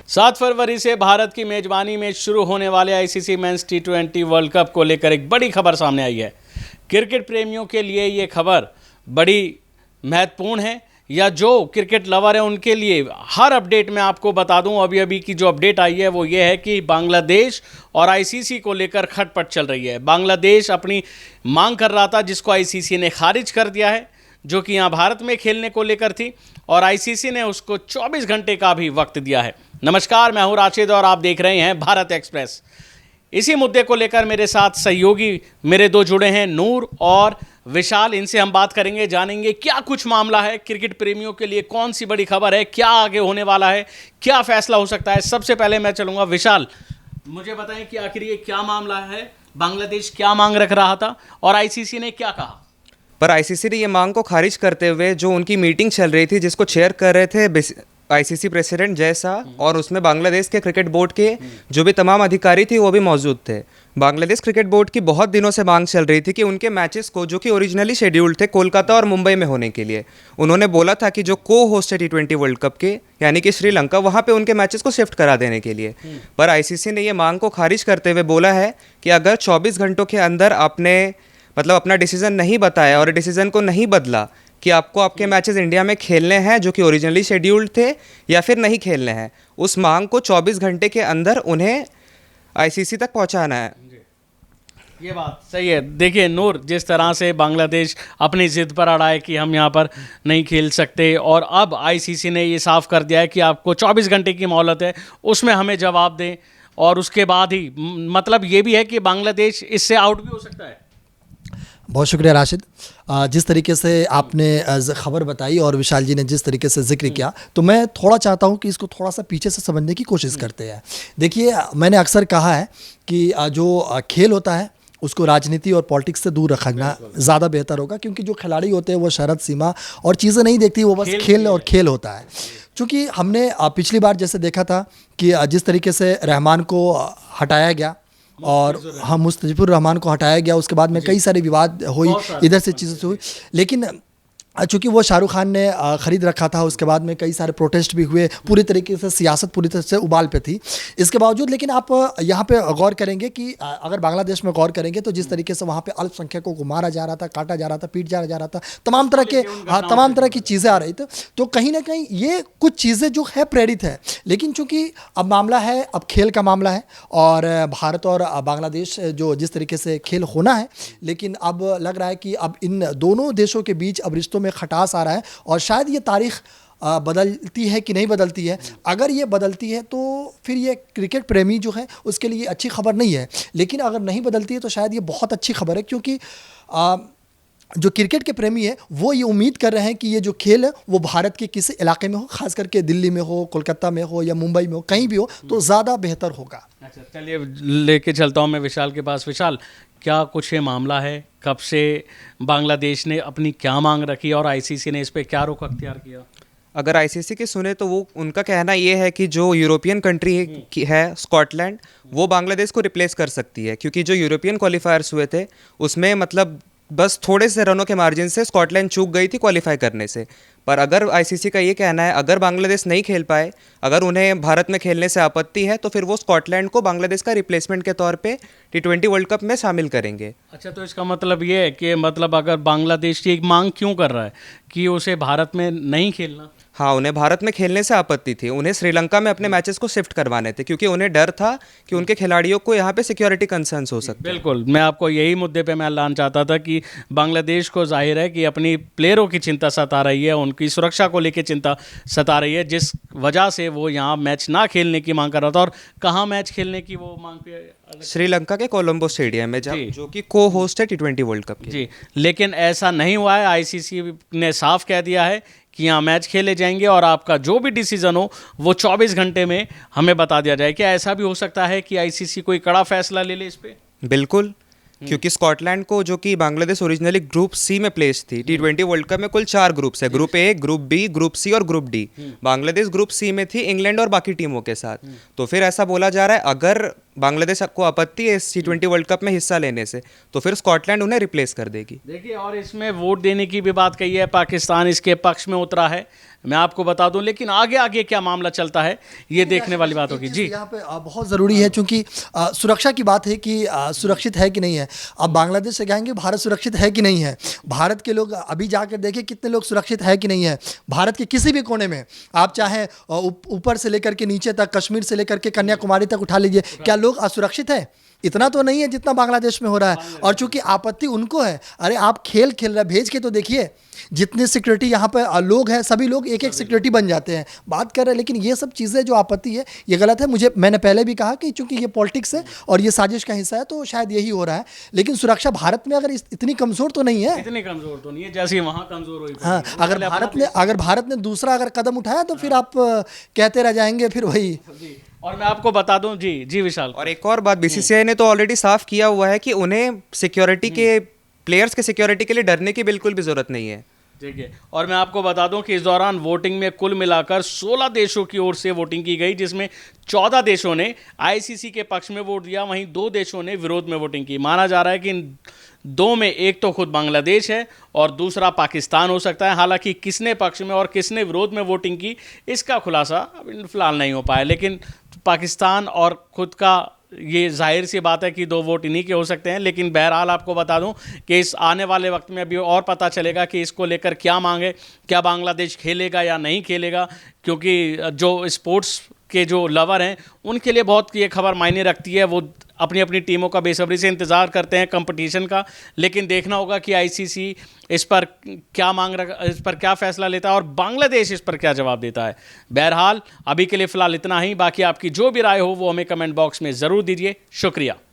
7 फरवरी से भारत की मेजबानी में शुरू होने वाले आईसीसी मेंस टी20 वर्ल्ड कप को लेकर एक बड़ी खबर सामने आई है। क्रिकेट प्रेमियों के लिए ये खबर बड़ी महत्वपूर्ण है, या जो क्रिकेट लवर है उनके लिए। हर अपडेट मैं आपको बता दूं, अभी अभी की जो अपडेट आई है वो ये है कि बांग्लादेश और आईसीसी को लेकर खटपट चल रही है। बांग्लादेश अपनी मांग कर रहा था, जिसको आईसीसी ने खारिज कर दिया है, जो कि यहाँ भारत में खेलने को लेकर थी, और आईसीसी ने उसको 24 घंटे का भी वक्त दिया है। नमस्कार, मैं हूँ राशिद और आप देख रहे हैं भारत एक्सप्रेस। इसी मुद्दे को लेकर मेरे साथ सहयोगी मेरे दो जुड़े हैं, नूर और विशाल। इनसे हम बात करेंगे, जानेंगे क्या कुछ मामला है, क्रिकेट प्रेमियों के लिए कौन सी बड़ी खबर है, क्या आगे होने वाला है, क्या फैसला हो सकता है। सबसे पहले मैं चलूँगा विशाल, मुझे बताएं कि आखिर ये क्या मामला है, बांग्लादेश क्या मांग रख रहा था और आईसीसी ने क्या कहा। पर आईसीसी ने ये मांग को खारिज करते हुए जो उनकी मीटिंग चल रही थी, जिसको चेयर कर रहे थे आईसीसी प्रेसिडेंट जय शाह, और उसमें बांग्लादेश के क्रिकेट बोर्ड के जो भी तमाम अधिकारी थे वो भी मौजूद थे। बांग्लादेश क्रिकेट बोर्ड की बहुत दिनों से मांग चल रही थी कि उनके मैचेस को, जो कि ओरिजिनली शेड्यूल्ड थे कोलकाता और मुंबई में होने के लिए, उन्होंने बोला था कि जो को होस्ट है टी20 वर्ल्ड कप के, यानी कि श्रीलंका, वहाँ पे उनके मैचेस को शिफ्ट करा देने के लिए। पर आईसीसी ने ये मांग को खारिज करते हुए बोला है कि अगर 24 घंटों के अंदर आपने अपना डिसीजन नहीं बताया और डिसीजन को नहीं बदला कि आपको आपके मैचेस इंडिया में खेलने हैं जो कि ओरिजिनली शेड्यूल्ड थे, या फिर नहीं खेलने हैं, उस मांग को 24 घंटे के अंदर उन्हें आईसीसी तक पहुंचाना है। ये बात सही है। देखिए नूर, जिस तरह से बांग्लादेश अपनी जिद पर अड़ा है कि हम यहाँ पर नहीं खेल सकते, और अब आईसीसी ने ये साफ कर दिया है कि आपको 24 घंटे की मोहलत है, उसमें हमें जवाब दें, और उसके बाद ही मतलब ये भी है कि बांग्लादेश इससे आउट भी हो सकता है। बहुत शुक्रिया राशिद। जिस तरीके से आपने ख़बर बताई और विशाल जी ने जिस तरीके से जिक्र किया, तो मैं थोड़ा चाहता हूं कि इसको थोड़ा सा पीछे से समझने की कोशिश करते हैं। देखिए, मैंने अक्सर कहा है कि जो खेल होता है उसको राजनीति और पॉलिटिक्स से दूर रखना ज़्यादा बेहतर होगा, क्योंकि जो खिलाड़ी होते हैं वो शरत सीमा और चीज़ें नहीं देखती, वो बस खेल और खेल होता है। चूँकि हमने पिछली बार जैसे देखा था कि जिस तरीके से रहमान को हटाया गया और हम मुस्तफिजुर रहमान को हटाया गया, उसके बाद में कई सारे विवाद हुई, इधर से चीज़ें हुई, लेकिन चूँकि वो शाहरुख खान ने ख़रीद रखा था, उसके बाद में कई सारे प्रोटेस्ट भी हुए, पूरी तरीके से सियासत पूरी तरह से उबाल पे थी। इसके बावजूद लेकिन आप यहाँ पे गौर करेंगे कि अगर बांग्लादेश में गौर करेंगे तो जिस तरीके से वहाँ पे अल्पसंख्यकों को मारा जा रहा था, काटा जा रहा था, पीट जा रहा था, तमाम तरह की चीज़ें आ रही थी, तो कहीं ना कहीं ये कुछ चीज़ें जो है प्रेरित है। लेकिन चूँकि अब मामला है, अब खेल का मामला है, और भारत और बांग्लादेश जो जिस तरीके से खेल होना है, लेकिन अब लग रहा है कि अब इन दोनों देशों के बीच अब रिश्तों में खटास आ रहा है, और शायद ये तारीख बदलती है कि नहीं बदलती है। अगर ये बदलती है तो फिर ये क्रिकेट प्रेमी जो है उसके लिए अच्छी खबर नहीं है, लेकिन अगर नहीं बदलती है तो शायद ये बहुत अच्छी खबर है, क्योंकि जो क्रिकेट के प्रेमी है वो ये उम्मीद कर रहे हैं कि ये जो खेल है वो भारत के किसी इलाके में हो, खास करके दिल्ली में हो, कोलकाता में हो या मुंबई में हो, कहीं भी हो तो ज़्यादा बेहतर होगा। अच्छा, चलिए लेके चलता हूँ मैं विशाल के पास। विशाल, क्या कुछ ये मामला है, कब से बांग्लादेश ने अपनी क्या मांग रखी और आईसीसी ने इस पे क्या रुख अख्तियार किया? अगर आईसीसी की सुने तो वो उनका कहना ये है कि जो यूरोपियन कंट्री है स्कॉटलैंड, वो बांग्लादेश को रिप्लेस कर सकती है, क्योंकि जो यूरोपियन क्वालिफायर्स हुए थे उसमें बस थोड़े से रनों के मार्जिन से स्कॉटलैंड चूक गई थी क्वालिफाई करने से। पर अगर आईसीसी का ये कहना है, अगर बांग्लादेश नहीं खेल पाए, अगर उन्हें भारत में खेलने से आपत्ति है, तो फिर वो स्कॉटलैंड को बांग्लादेश का रिप्लेसमेंट के तौर पे टी20 वर्ल्ड कप में शामिल करेंगे। अच्छा, तो इसका मतलब ये है कि अगर बांग्लादेश की एक मांग क्यों कर रहा है कि उसे भारत में नहीं खेलना? हाँ, उन्हें भारत में खेलने से आपत्ति थी, उन्हें श्रीलंका में अपने मैचेस को शिफ्ट करवाने थे, क्योंकि उन्हें डर था कि उनके खिलाड़ियों को यहाँ पे सिक्योरिटी कंसर्न्स हो सकते हैं। बिल्कुल, मैं आपको यही मुद्दे पे मैं लाना चाहता था कि बांग्लादेश को जाहिर है कि अपनी प्लेयरों की चिंता सता रही है, उनकी सुरक्षा को लेकर चिंता सता रही है, जिस वजह से वो यहाँ मैच ना खेलने की मांग कर रहा था। और कहाँ मैच खेलने की वो मांग पे? श्रीलंका के कोलंबो स्टेडियम में, जो कि को होस्ट है टी20 वर्ल्ड कप की। जी, लेकिन ऐसा नहीं हुआ है। आईसीसी ने साफ कह दिया है कि यहाँ मैच खेले जाएंगे और आपका जो भी डिसीजन हो वो 24 घंटे में हमें बता दिया जाए। क्या ऐसा भी हो सकता है कि आईसीसी कोई कड़ा फैसला ले ले इस पे? बिल्कुल, क्योंकि स्कॉटलैंड को, जो कि बांग्लादेश ओरिजिनली ग्रुप सी में प्लेस थी, टी20 वर्ल्ड कप में कुल 4 ग्रुप्स है, group A, group B, group C और group D. Bangladesh group C में थी इंग्लैंड और बाकी टीमों के साथ। तो फिर ऐसा बोला जा रहा है, अगर बांग्लादेश को आपत्ति है इस T20 वर्ल्ड कप में हिस्सा लेने से, तो फिर स्कॉटलैंड उन्हें रिप्लेस कर देगी। देखिए, और इसमें वोट देने की भी बात कही है, पाकिस्तान इसके पक्ष में उतरा है, मैं आपको बता दूं, लेकिन आगे आगे क्या मामला चलता है ये देखने वाली बात होगी। जी, यहाँ पे बहुत ज़रूरी है, क्योंकि सुरक्षा की बात है कि सुरक्षित है कि नहीं है। अब बांग्लादेश से कहेंगे भारत सुरक्षित है कि नहीं है। भारत के लोग अभी जाकर देखें कितने लोग सुरक्षित है कि नहीं है। भारत के किसी भी कोने में आप चाहे ऊपर से लेकर के नीचे तक, कश्मीर से लेकर के कन्याकुमारी तक उठा लीजिए, क्या लोग असुरक्षित है? इतना तो नहीं है जितना बांग्लादेश में हो रहा है। और चूंकि आपत्ति उनको है, अरे आप खेल खेल रहे, भेज के तो देखिए, जितने सिक्योरिटी यहाँ पर लोग हैं, सभी लोग एक एक सिक्योरिटी बन जाते हैं, बात कर रहे हैं। लेकिन ये सब चीज़ें जो आपत्ति है ये गलत है। मैंने पहले भी कहा कि चूंकि ये पॉलिटिक्स है और ये साजिश का हिस्सा है, तो शायद यही हो रहा है। लेकिन सुरक्षा भारत में अगर इतनी कमज़ोर तो नहीं है, इतनी कमजोर तो नहीं है जैसे वहाँ कमजोर हुई। हाँ, अगर भारत ने दूसरा अगर कदम उठाया तो फिर आप कहते रह जाएंगे फिर वही। और मैं आपको बता दूं, जी जी विशाल, और एक और बात, बीसीसीआई ने तो ऑलरेडी साफ किया हुआ है कि उन्हें सिक्योरिटी के प्लेयर्स के सिक्योरिटी के लिए डरने की बिल्कुल भी जरूरत नहीं है। ठीक है। और मैं आपको बता दूं कि इस दौरान वोटिंग में कुल मिलाकर 16 देशों की ओर से वोटिंग की गई, जिसमें 14 देशों ने आईसीसी के पक्ष में वोट दिया, वहीं 2 देशों ने विरोध में वोटिंग की। माना जा रहा है कि इन 2 में एक तो खुद बांग्लादेश है और दूसरा पाकिस्तान हो सकता है। हालांकि किसने पक्ष में और किसने विरोध में वोटिंग की, इसका खुलासा अभी फिलहाल नहीं हो पाया। लेकिन पाकिस्तान और खुद का, ये जाहिर सी बात है कि 2 वोट इन्हीं के हो सकते हैं। लेकिन बहरहाल आपको बता दूं कि इस आने वाले वक्त में अभी और पता चलेगा कि इसको लेकर क्या मांगे, क्या बांग्लादेश खेलेगा या नहीं खेलेगा, क्योंकि जो स्पोर्ट्स के जो लवर हैं उनके लिए बहुत ये खबर मायने रखती है। वो अपनी अपनी टीमों का बेसब्री से इंतज़ार करते हैं कंपटीशन का। लेकिन देखना होगा कि आईसीसी इस पर इस पर क्या फ़ैसला लेता है और बांग्लादेश इस पर क्या जवाब देता है। बहरहाल अभी के लिए फ़िलहाल इतना ही। बाकी आपकी जो भी राय हो वो हमें कमेंट बॉक्स में ज़रूर दीजिए। शुक्रिया।